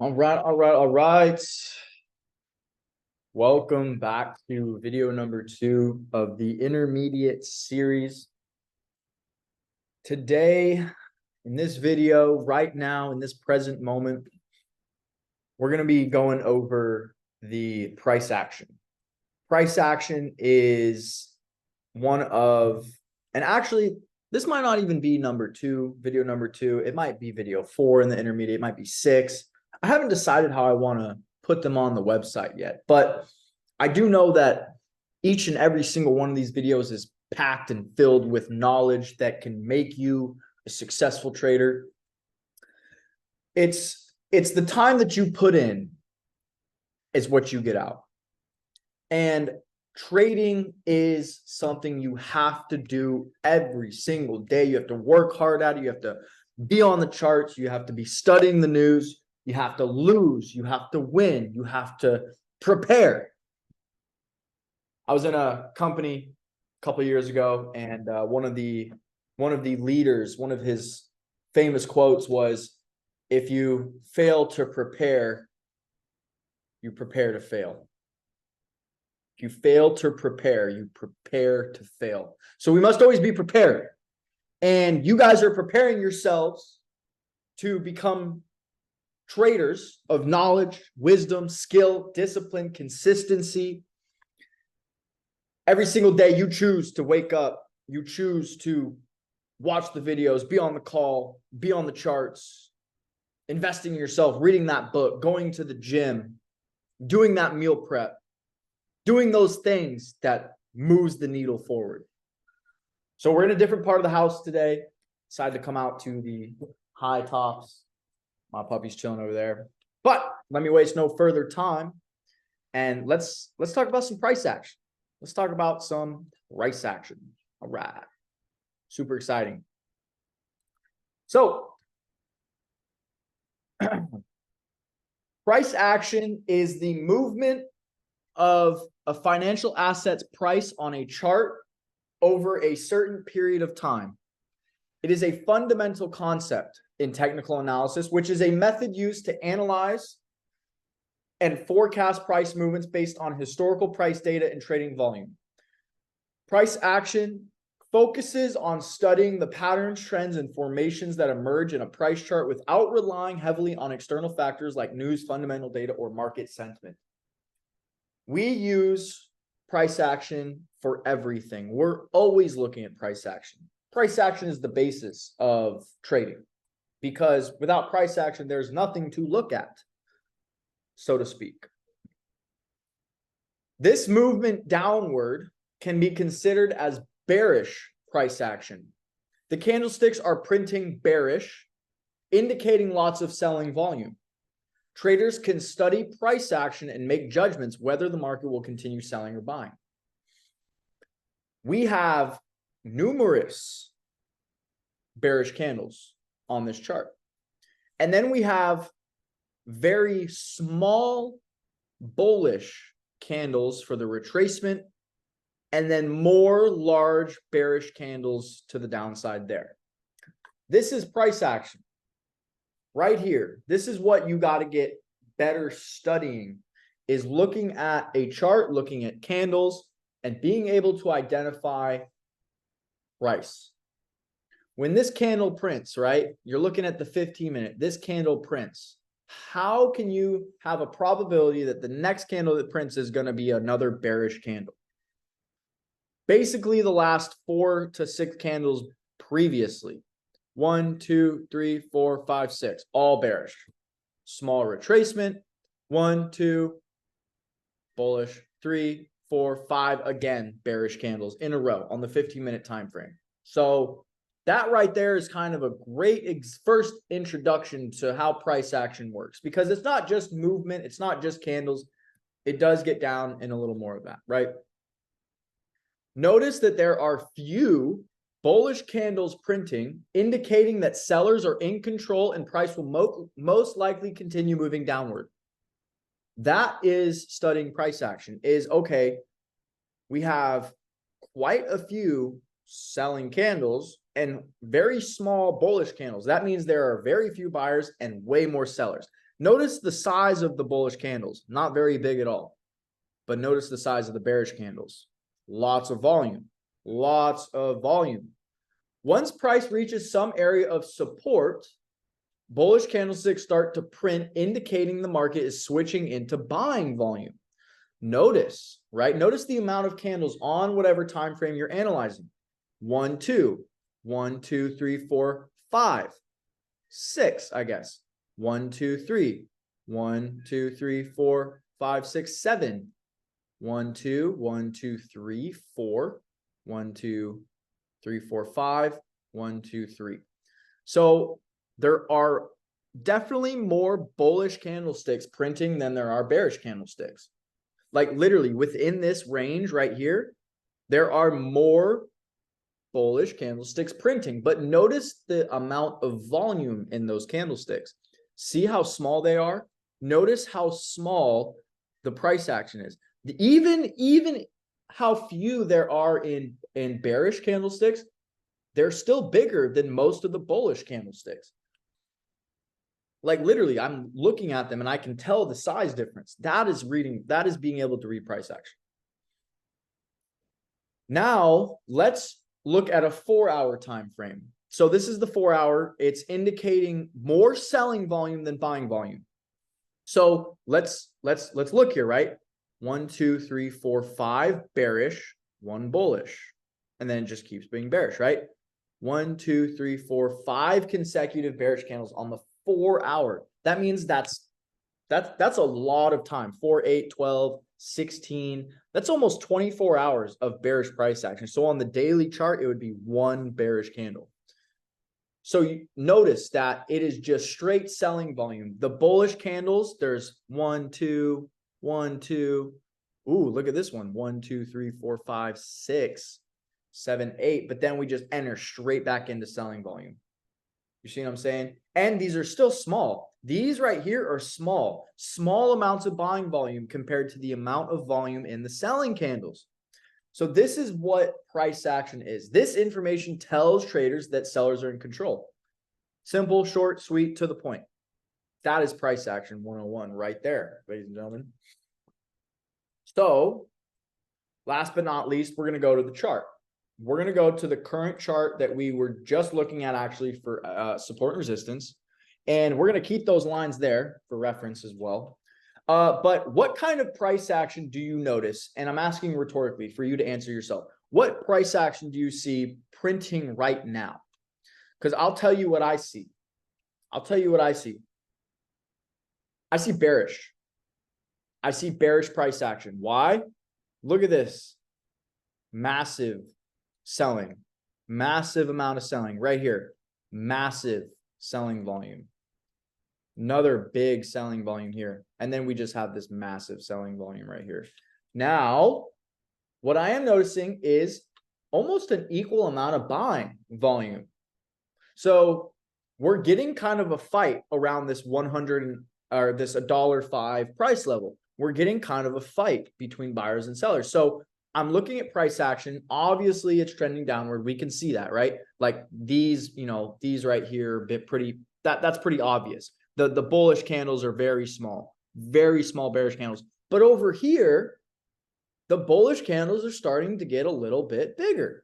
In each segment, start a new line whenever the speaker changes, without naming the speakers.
All right. Welcome back to video number 2 of the intermediate series. Today, in this video, right now, in this present moment, we're going to be going over the price action. Price action is one of, and actually, this might not even be video number 2. It might be video 4 in the intermediate. It might be 6. I haven't decided how I want to put them on the website yet, but I do know that each and every single one of these videos is packed and filled with knowledge that can make you a successful trader. It's the time that you put in is what you get out. And trading is something you have to do every single day. You have to work hard at it. You have to be on the charts. You have to be studying the news. You have to lose. You have to win. You have to prepare. I was in a company a couple of years ago, and one of the leaders, one of his famous quotes was, "If you fail to prepare, you prepare to fail. If you fail to prepare, you prepare to fail." So we must always be prepared. And you guys are preparing yourselves to become traders of knowledge, wisdom, skill, discipline, consistency. Every single day you choose to wake up, you choose to watch the videos, be on the call, be on the charts, investing in yourself, reading that book, going to the gym, doing that meal prep, doing those things that moves the needle forward. So we're in a different part of the house today. Decided to come out to the high tops. My puppy's chilling over there. But let me waste no further time, and let's talk about some price action. Let's talk about some price action. All right. Super exciting. So price action is the movement of a financial asset's price on a chart over a certain period of time. It is a fundamental concept in technical analysis, which is a method used to analyze and forecast price movements based on historical price data and trading volume. Price action focuses on studying the patterns, trends, and formations that emerge in a price chart without relying heavily on external factors like news, fundamental data, or market sentiment. We use price action for everything. We're always looking at price action. Price action is the basis of trading, because without price action, there's nothing to look at, so to speak. This movement downward can be considered as bearish price action. The candlesticks are printing bearish, indicating lots of selling volume. Traders can study price action and make judgments whether the market will continue selling or buying. We have numerous bearish candles on this chart. And then we have very small bullish candles for the retracement, and then more large bearish candles to the downside there. This is price action right here. This is what you got to get better studying, is looking at a chart, looking at candles, and being able to identify price. When this candle prints, right, you're looking at the 15-minute, this candle prints. How can you have a probability that the next candle that prints is going to be another bearish candle? Basically, the last 4 to 6 candles previously, 1, 2, 3, 4, 5, 6, all bearish. Small retracement, 1, 2, bullish, 3, 4, 5, again, bearish candles in a row on the 15-minute time frame. So that right there is kind of a great first introduction to how price action works, because it's not just movement, it's not just candles. It does get down in a little more of that, right? Notice that there are few bullish candles printing, indicating that sellers are in control and price will most likely continue moving downward. That is studying price action, is okay, we have quite a few selling candles and very small bullish candles. That means there are very few buyers and way more sellers. Notice the size of the bullish candles, not very big at all. But notice the size of the bearish candles. Lots of volume, lots of volume. Once price reaches some area of support, bullish candlesticks start to print, indicating the market is switching into buying volume. Notice, right? Notice the amount of candles on whatever time frame you're analyzing. 1, 2, 1, 2, 3, 4, 5, 6, I guess. 1, 2, 3, 1, 2, 3, 4, 5, 6, 7. 1, 2, 1, 2, 3, 4, 1, 2, 3, 4, 5, 1, 2, 3. So there are definitely more bullish candlesticks printing than there are bearish candlesticks. Like literally within this range right here, there are more bullish candlesticks printing, but notice the amount of volume in those candlesticks. See how small they are? Notice how small the price action is. Even how few there are in bearish candlesticks, they're still bigger than most of the bullish candlesticks. Like literally, I'm looking at them and I can tell the size difference. That is being able to read price action. Now let's look at a 4-hour time frame. So this is the 4-hour. It's indicating more selling volume than buying volume. So let's look here, right? 1, 2, 3, 4, 5 bearish, 1 bullish, and then it just keeps being bearish, right? 1, 2, 3, 4, 5 consecutive bearish candles on the 4-hour. That means that's a lot of time. 4, 8, 12, 16. That's almost 24 hours of bearish price action. So on the daily chart, it would be 1 bearish candle. So you notice that it is just straight selling volume. The bullish candles, there's 1, 2, 1, 2. Ooh, look at this one. 1, 2, 3, 4, 5, 6, 7, 8. But then we just enter straight back into selling volume. You see what I'm saying? And these are still small. These right here are small amounts of buying volume compared to the amount of volume in the selling candles. So this is what price action is. This information tells traders that sellers are in control. Simple, short, sweet, to the point. That is price action 101 right there, ladies and gentlemen. So last but not least, we're going to go to the chart. We're going to go to the current chart that we were just looking at actually for support and resistance. And we're going to keep those lines there for reference as well. But what kind of price action do you notice? And I'm asking rhetorically for you to answer yourself. What price action do you see printing right now? Because I'll tell you what I see. I see bearish. I see bearish price action. Why? Look at this. Massive selling. Massive amount of selling right here. Massive selling volume. Another big selling volume here. And then we just have this massive selling volume right here. Now, what I am noticing is almost an equal amount of buying volume. So we're getting kind of a fight around this 100 or this $1.05 price level. We're getting kind of a fight between buyers and sellers. So I'm looking at price action. Obviously, it's trending downward. We can see that, right? Like these, these right here, that's pretty obvious. The bullish candles are very small bearish candles. But over here, the bullish candles are starting to get a little bit bigger.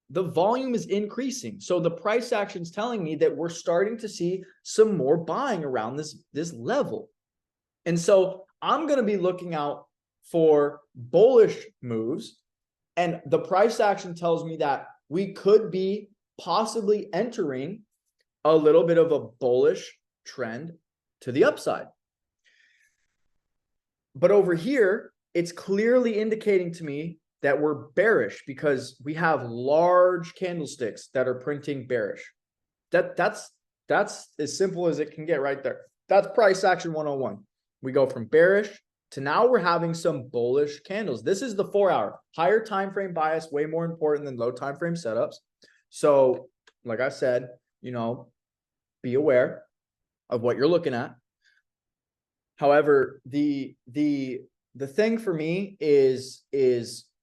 The volume is increasing. So the price action is telling me that we're starting to see some more buying around this level. And so I'm going to be looking out for bullish moves. And the price action tells me that we could be possibly entering a little bit of a bullish trend to the upside. But over here, it's clearly indicating to me that we're bearish because we have large candlesticks that are printing bearish. That's as simple as it can get right there. That's price action 101. We go from bearish to now we're having some bullish candles. This is the 4-hour. Higher time frame bias, way more important than low time frame setups. So like I said, be aware of what you're looking at. However, the thing for me is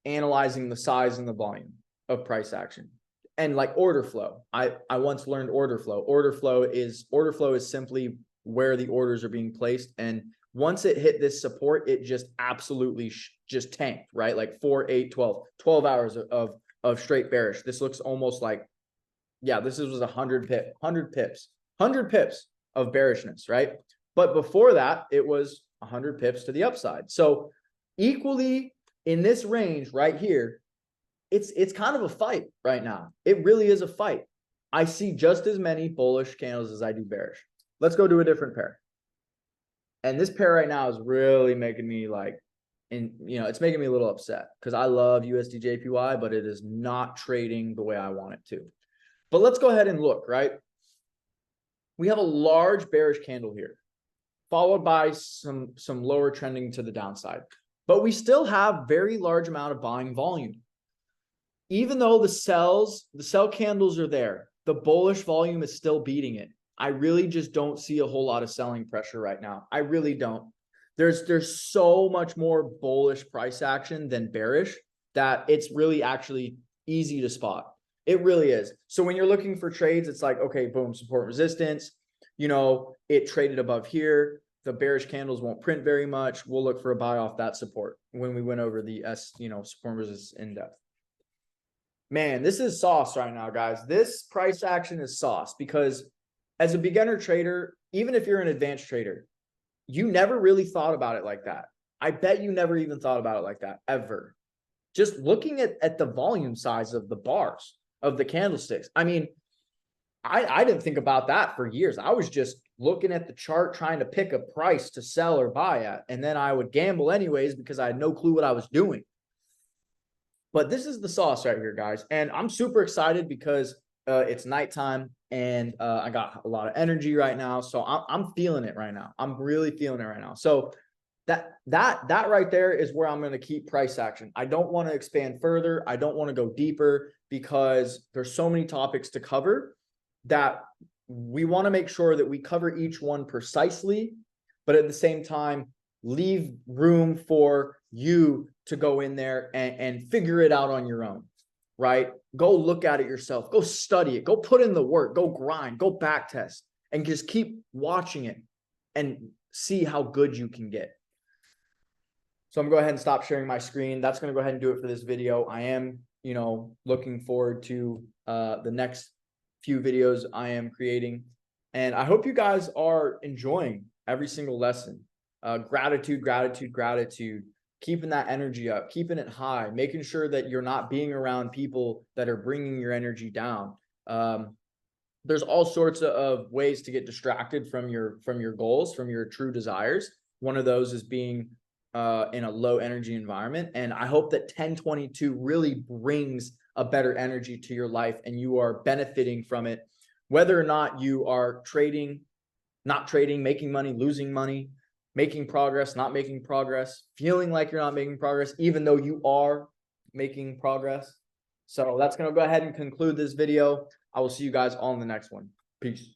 analyzing the size and the volume of price action. And like order flow. I once learned order flow. Order flow is simply where the orders are being placed. And once it hit this support, it just absolutely just tanked, right? Like 4, 8, 12 hours of straight bearish. This looks almost like, yeah, this was 100 pips of bearishness, right? But before that, it was 100 pips to the upside. So equally in this range right here, it's kind of a fight right now. It really is a fight. I see just as many bullish candles as I do bearish. Let's go to a different pair. And this pair right now is really making me like, it's making me a little upset because I love USDJPY, but it is not trading the way I want it to. But let's go ahead and look, right? We have a large bearish candle here, followed by some lower trending to the downside. But we still have very large amount of buying volume. Even though the sell candles are there, the bullish volume is still beating it. I really just don't see a whole lot of selling pressure right now. I really don't. There's so much more bullish price action than bearish that it's really actually easy to spot. It really is. So when you're looking for trades, it's like, okay, boom, support resistance. It traded above here. The bearish candles won't print very much. We'll look for a buy off that support when we went over the support resistance in depth. Man, this is sauce right now, guys. This price action is sauce because as a beginner trader, even if you're an advanced trader, you never really thought about it like that. I bet you never even thought about it like that, ever. Just looking at the volume size of the bars, of the candlesticks. I mean, I didn't think about that for years. I was just looking at the chart, trying to pick a price to sell or buy at. And then I would gamble anyways because I had no clue what I was doing. But this is the sauce right here, guys. And I'm super excited because it's nighttime and I got a lot of energy right now. So I'm feeling it right now. I'm really feeling it right now. So that right there is where I'm going to keep price action. I don't want to expand further. I don't want to go deeper because there's so many topics to cover that we want to make sure that we cover each one precisely, but at the same time, leave room for you to go in there and figure it out on your own, right? Go look at it yourself. Go study it. Go put in the work. Go grind. Go back test and just keep watching it and see how good you can get. So I'm going to go ahead and stop sharing my screen. That's going to go ahead and do it for this video. I am, looking forward to the next few videos I am creating. And I hope you guys are enjoying every single lesson. Gratitude, keeping that energy up, keeping it high, making sure that you're not being around people that are bringing your energy down. There's all sorts of ways to get distracted from your goals, from your true desires. One of those is being in a low energy environment. And I hope that 1022 really brings a better energy to your life and you are benefiting from it, whether or not you are trading, not trading, making money, losing money, making progress, not making progress, feeling like you're not making progress, even though you are making progress. So that's going to go ahead and conclude this video. I will see you guys all in the next one. Peace.